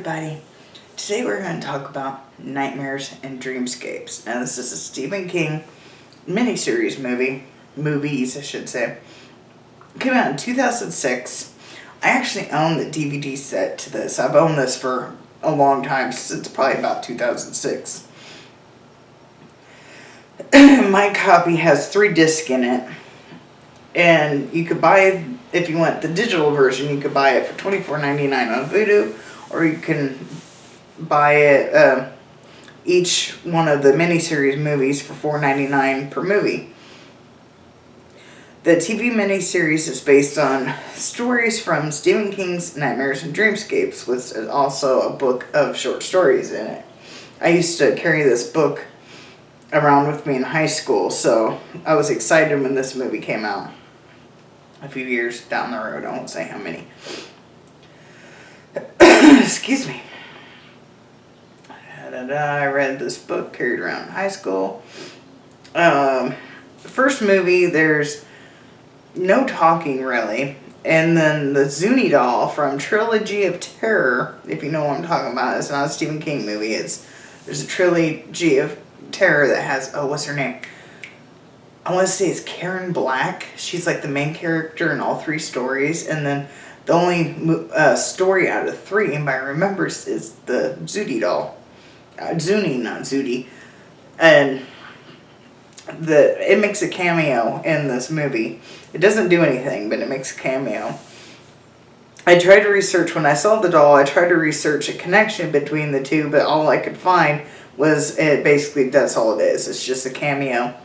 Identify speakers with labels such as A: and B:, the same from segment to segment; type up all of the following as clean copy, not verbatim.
A: everybody. Today we're going to talk about nightmares and dreamscapes. Now this is a Stephen King miniseries movies I should say. It came out in 2006. I actually own the DVD set to this. I've owned this for a long time, since probably about 2006. My copy has 3 discs in it. And you could buy, if you want the digital version, you could buy it for $24.99 on Vudu, or you can buy it, each one of the miniseries movies for $4.99 per movie. The TV miniseries is based on stories from Stephen King's Nightmares and Dreamscapes, with also a book of short stories in it. I used to carry this book around with me in high school, so I was excited when this movie came out. A few years down the road, I won't say how many. Excuse me. I read this book, carried around in high school. The first movie, there's no talking really. And then the Zuni doll from Trilogy of Terror, if you know what I'm talking about, it's not a Stephen King movie. There's a Trilogy of Terror that has, what's her name? I want to say it's Karen Black. She's like the main character in all 3 stories. And then the only story out of 3 anybody remembers is the Zuni doll. Zuni, not Zudi. And it makes a cameo in this movie. It doesn't do anything, but it makes a cameo. I tried to research, when I saw the doll, I tried to research a connection between the 2, but all I could find was that's all it is. It's just a cameo.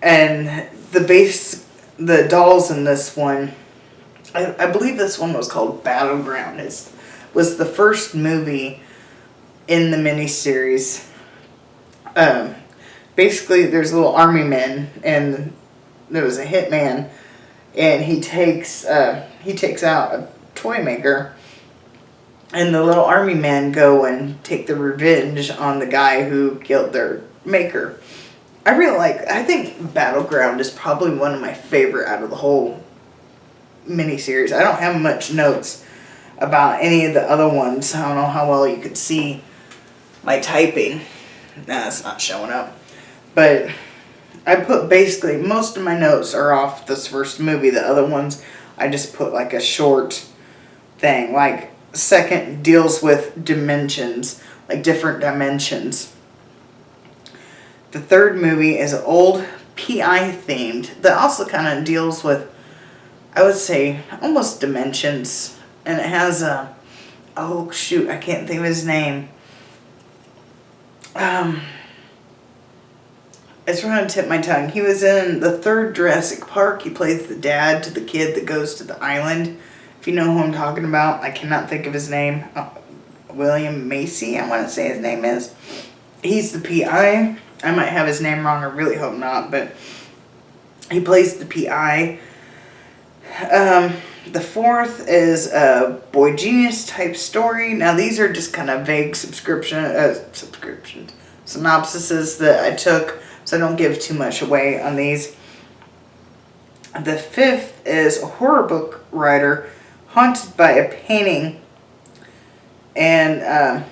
A: And the dolls in this one, I believe this one was called Battleground. It was the first movie in the miniseries. Basically, there's little army men, and there was a hitman, and he takes out a toy maker, and the little army men go and take the revenge on the guy who killed their maker. I think Battleground is probably one of my favorite out of the whole miniseries. I don't have much notes about any of the other ones. I don't know how well you could see my typing. Nah, it's not showing up. But I put basically, most of my notes are off this first movie. The other ones, I just put like a short thing. Like, second deals with dimensions, like different dimensions. The third movie is old PI themed that also kind of deals with, I would say, almost dimensions. And it has I can't think of his name. It's going to tip my tongue. He was in the 3rd Jurassic Park. He plays the dad to the kid that goes to the island. If you know who I'm talking about, I cannot think of his name. William Macy, I want to say his name is. He's the PI. I might have his name wrong. I really hope not, but he plays the PI. The 4th is a Boy Genius type story. Now these are just kind of vague synopsises that I took, so I don't give too much away on these. The 5th is a horror book writer haunted by a painting, and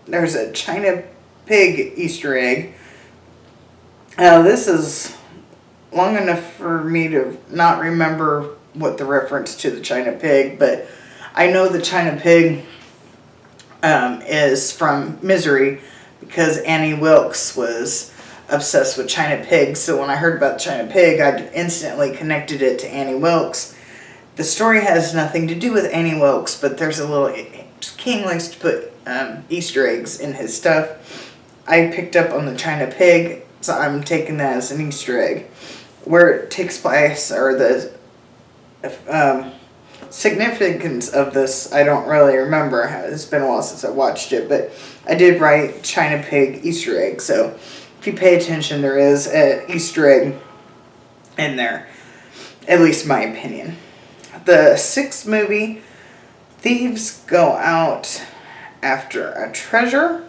A: there's a China pig Easter egg. Now this is long enough for me to not remember what the reference to the China pig, but I know the China pig is from Misery, because Annie Wilkes was obsessed with China pigs. So when I heard about the China pig, I instantly connected it to Annie Wilkes. The story has nothing to do with Annie Wilkes, but there's a little... King likes to put Easter eggs in his stuff. I picked up on the China pig, so I'm taking that as an Easter egg. Where it takes place, or the significance of this, I don't really remember. It's been a while since I watched it, but I did write China pig Easter egg, so if you pay attention, there is an Easter egg in there, at least my opinion. The 6th movie, thieves go out after a treasure.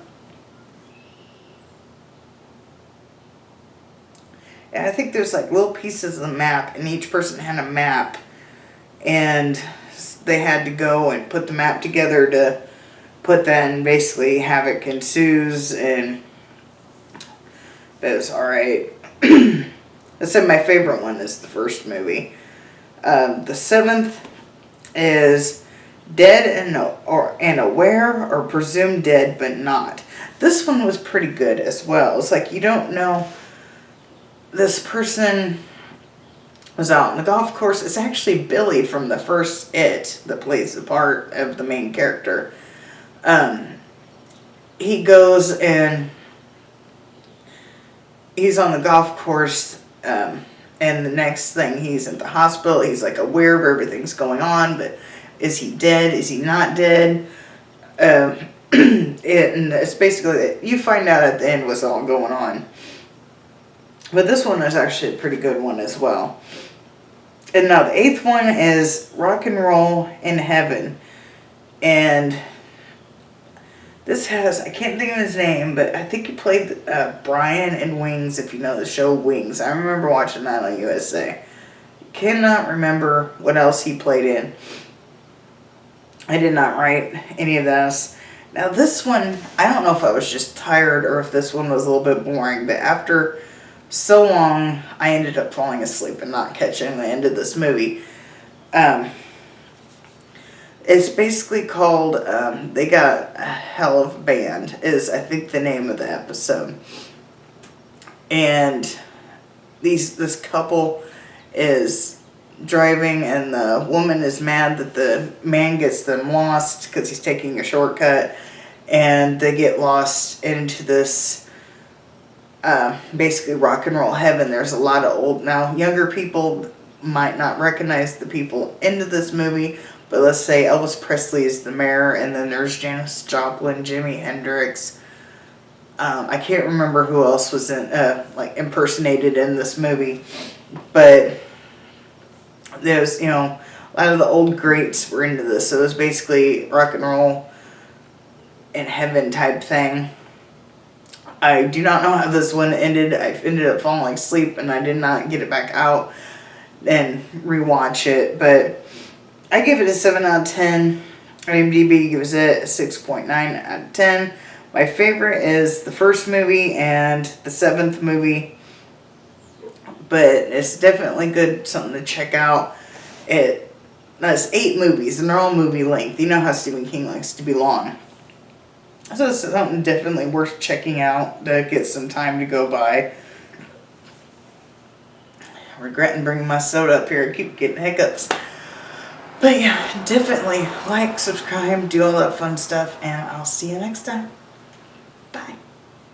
A: And I think there's like little pieces of the map, and each person had a map. And they had to go and put the map together to put that, and basically havoc ensues, and it was alright. I said my favorite one is the first movie. The seventh is Dead and Aware, or Presumed Dead but Not. This one was pretty good as well. It's like you don't know, this person was out on the golf course. It's actually Billy from the first It that plays the part of the main character. He goes and he's on the golf course, and the next thing he's at the hospital. He's like aware of everything's going on, but is he dead? Is he not dead? And it's basically, you find out at the end what's all going on. But this one is actually a pretty good one as well. And now the eighth one is Rock and Roll in Heaven. And this has, I can't think of his name, but I think he played Brian in Wings, if you know the show Wings. I remember watching that on USA. Cannot remember what else he played in. I did not write any of this. Now this one, I don't know if I was just tired or if this one was a little bit boring, but after so long, I ended up falling asleep and not catching the end of this movie. It's basically called, They Got a Hell of a Band, is I think the name of the episode. And this couple is driving, and the woman is mad that the man gets them lost because he's taking a shortcut, and they get lost into this basically rock and roll heaven. There's a lot of younger people might not recognize the people into this movie, but let's say Elvis Presley is the mayor, and then there's Janis Joplin, Jimi Hendrix. I can't remember who else was impersonated in this movie, but there's, a lot of the old greats were into this. So it was basically rock and roll in heaven type thing. I do not know how this one ended. I ended up falling asleep, and I did not get it back out and rewatch it, but I give it a 7 out of 10. IMDb gives it a 6.9 out of 10. My favorite is the first movie and the seventh movie, but it's definitely good, something to check out. That's 8 movies, and they're all movie length. You know how Stephen King likes to be long. So it's something definitely worth checking out to get some time to go by. Regretting bringing my soda up here. I keep getting hiccups. But yeah, definitely like, subscribe, do all that fun stuff, and I'll see you next time.